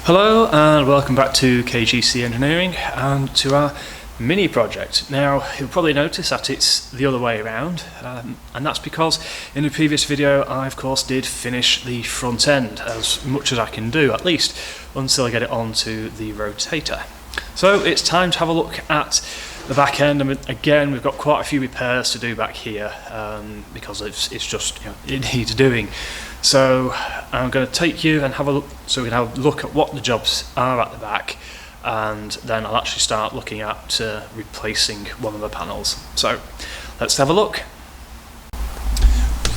Hello and welcome back to KGC Engineering and to our mini project. Now you'll probably notice that it's the other way around, and that's because in the previous video I of course did finish the front end as much as I can do, at least until I get it onto the rotator. So it's time to have a look at the back end. I mean, again, we've got quite a few repairs to do back here because it's just, it needs doing. So I'm going to take you and have a look, so we can have a look at what the jobs are at the back, and then I'll actually start looking at replacing one of the panels. So let's have a look.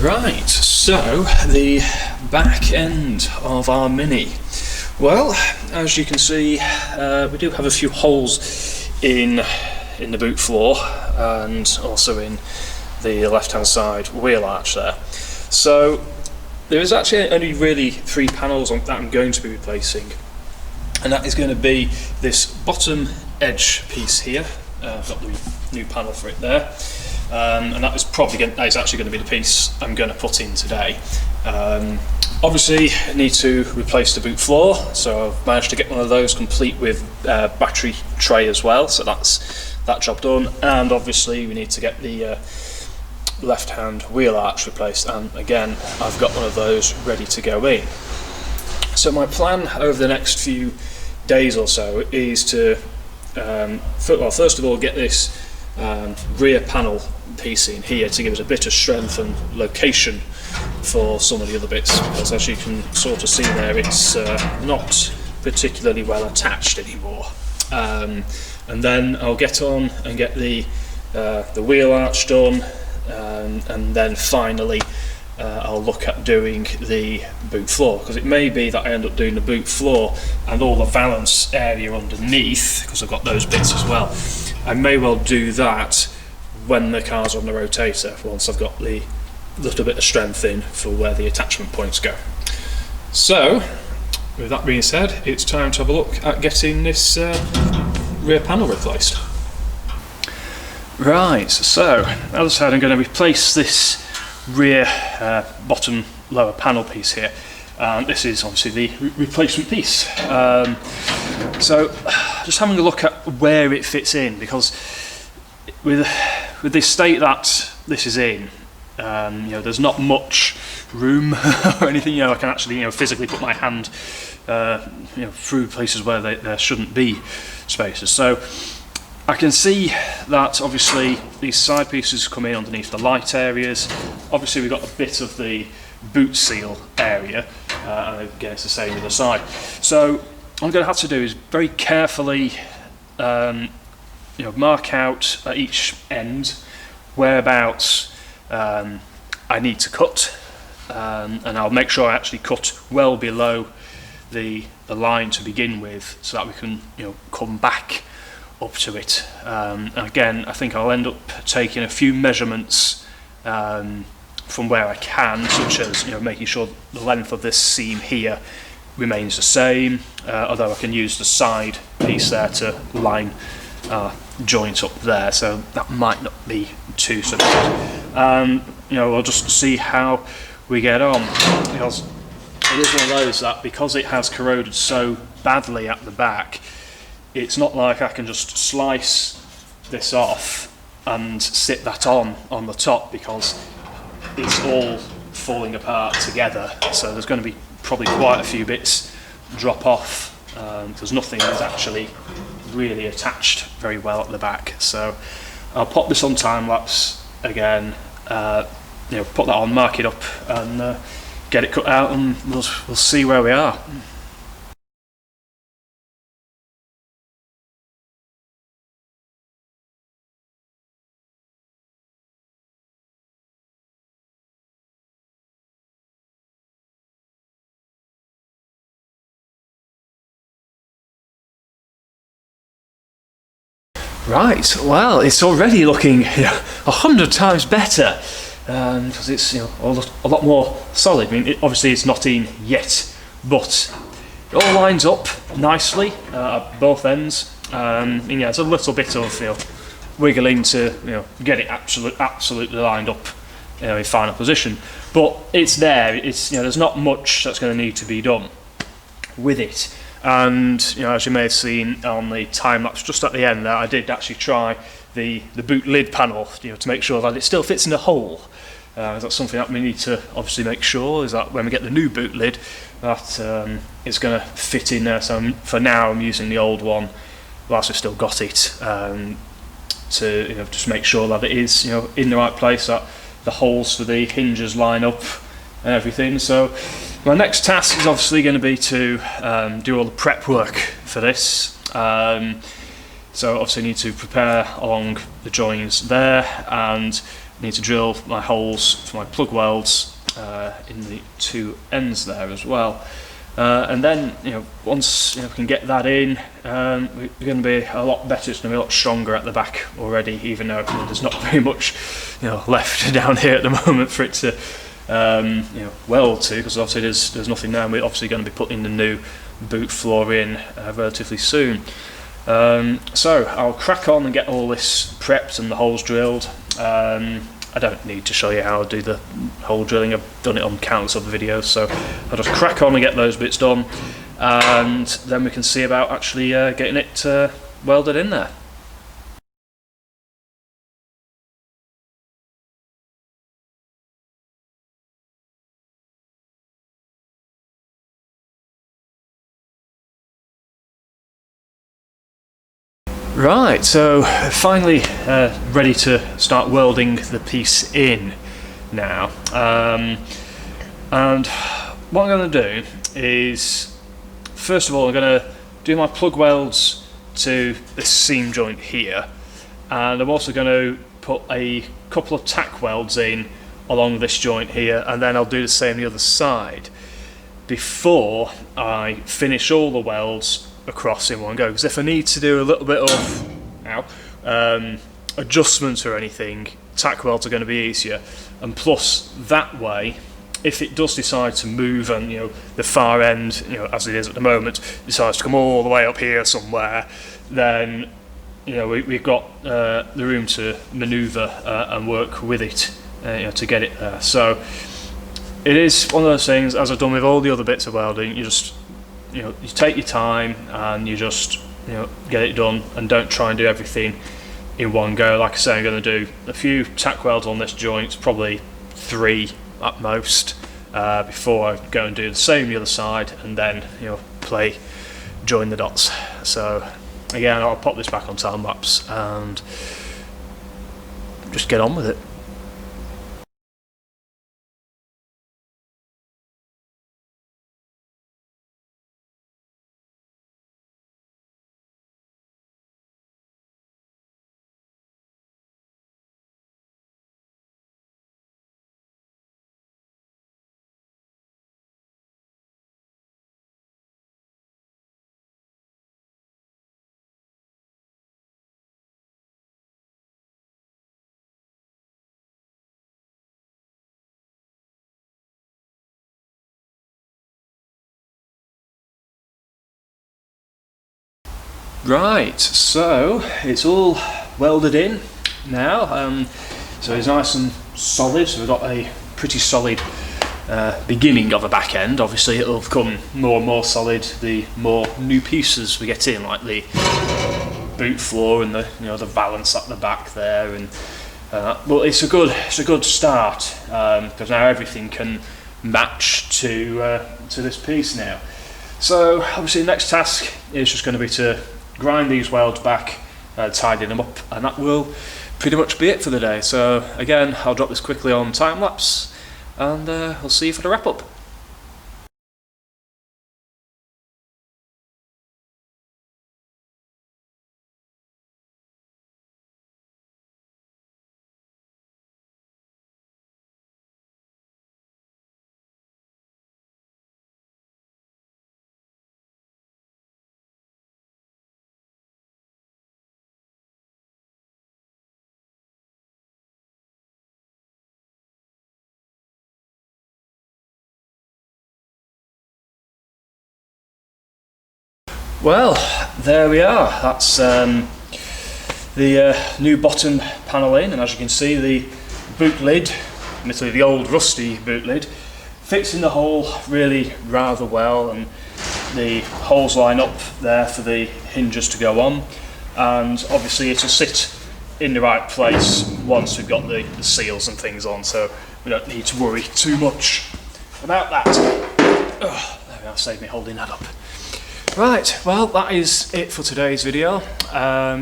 Right, so the back end of our Mini. Well, as you can see, we do have a few holes in the boot floor and also in the left hand side wheel arch there. So there is actually only really three panels that I'm going to be replacing, and that is going to be this bottom edge piece here. I've got the new panel for it there, and that is actually going to be the piece I'm going to put in today. Obviously I need to replace the boot floor, so I've managed to get one of those complete with battery tray as well, so that's that job done. And obviously we need to get the left hand wheel arch replaced, and again I've got one of those ready to go in. So my plan over the next few days or so is to first of all get this rear panel piece in here to give us a bit of strength and location for some of the other bits, because as you can sort of see there, it's not particularly well attached anymore. And then I'll get on and get the wheel arch done, and then finally I'll look at doing the boot floor, because it may be that I end up doing the boot floor and all the valance area underneath, because I've got those bits as well. I may well do that when the car's on the rotator, once I've got the little bit of strength in for where the attachment points go. So with that being said, it's time to have a look at getting this rear panel replaced. Right, so as I said, I'm going to replace this rear bottom lower panel piece here, and this is obviously the replacement piece. So just having a look at where it fits in, because with the state that this is in, there's not much room or anything. I can actually physically put my hand through places where there shouldn't be spaces. So I can see that obviously these side pieces come in underneath the light areas. Obviously we've got a bit of the boot seal area, and again it's the same with the side. So what I'm going to have to do is very carefully mark out at each end whereabouts I need to cut, and I'll make sure I actually cut well below the line to begin with, so that we can come back up to it. And again, I think I'll end up taking a few measurements from where I can, such as making sure the length of this seam here remains the same, although I can use the side piece there to line joint up there, so that might not be too bad. We'll just see how we get on, because it is one of those that, because it has corroded so badly at the back, it's not like I can just slice this off and sit that on the top, because it's all falling apart together. So there's going to be probably quite a few bits drop off, because nothing is actually really attached very well at the back. So I'll pop this on time lapse again, put that on, mark it up, and get it cut out, and we'll see where we are. Right, well, it's already looking 100 times better, because it's a lot more solid. I mean, obviously it's not in yet, but it all lines up nicely at both ends. There's a little bit of wiggling to get it absolutely lined up in final position, but it's there. It's there's not much that's going to need to be done with it. And you know, as you may have seen on the time lapse just at the end there, I did actually try the boot lid panel, you know, to make sure that it still fits in the hole. That's something that we need to obviously make sure, is that when we get the new boot lid, that it's going to fit in there. So for now I'm using the old one whilst we've still got it, to, you know, just make sure that it is, you know, in the right place, that the holes for the hinges line up and everything. So my next task is obviously going to be to do all the prep work for this. So obviously I need to prepare along the joins there, and need to drill my holes for my plug welds in the two ends there as well. And then, you know, once, you know, we can get that in, we're going to be a lot better. It's going to be a lot stronger at the back already, even though, you know, there's not very much, you know, left down here at the moment for it to you know, weld to, because obviously there's nothing there. And we're obviously going to be putting the new boot floor in relatively soon. So I'll crack on and get all this prepped and the holes drilled. I don't need to show you how I do the hole drilling. I've done it on countless other videos, so I'll just crack on and get those bits done, and then we can see about actually getting it welded in there. Right, so finally ready to start welding the piece in now. And what I'm going to do is, first of all, I'm going to do my plug welds to this seam joint here, and I'm also going to put a couple of tack welds in along this joint here, and then I'll do the same the other side before I finish all the welds across in one go. Because if I need to do a little bit of adjustments or anything, tack welds are going to be easier, and plus that way, if it does decide to move and, you know, the far end, you know, as it is at the moment, decides to come all the way up here somewhere, then, you know, we've got the room to manoeuvre and work with it, you know, to get it there. So it is one of those things, as I've done with all the other bits of welding, you just, you know, you take your time and you just, you know, get it done, and don't try and do everything in one go. Like I say, I'm going to do a few tack welds on this joint, probably 3 at most, before I go and do the same the other side, and then, you know, join the dots. So again, I'll pop this back on time lapse and just get on with it. Right, so it's all welded in now, so it's nice and solid. So we've got a pretty solid beginning of a back end. Obviously it'll become more and more solid the more new pieces we get in, like the boot floor and the, you know, the valance at the back there, and but it's a good start, because now everything can match to this piece now. So obviously the next task is just going to be to grind these welds back, tidy them up, and that will pretty much be it for the day. So again, I'll drop this quickly on time lapse, and we'll see you for the wrap up. Well, there we are. That's the new bottom panel in, and as you can see, the boot lid, admittedly the old rusty boot lid, fits in the hole really rather well, and the holes line up there for the hinges to go on, and obviously it'll sit in the right place once we've got the seals and things on, so we don't need to worry too much about that. Oh, there we are, saved me holding that up. Right, well, that is it for today's video.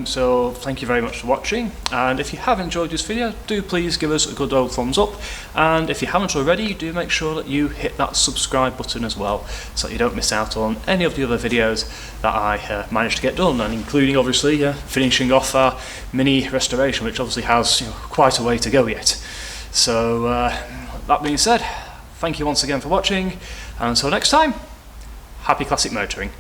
So thank you very much for watching, and if you have enjoyed this video, do please give us a good old thumbs up, and if you haven't already, do make sure that you hit that subscribe button as well, so that you don't miss out on any of the other videos that I managed to get done, and including obviously finishing off our mini restoration, which obviously has quite a way to go yet. So that being said, thank you once again for watching, and until next time, happy classic motoring.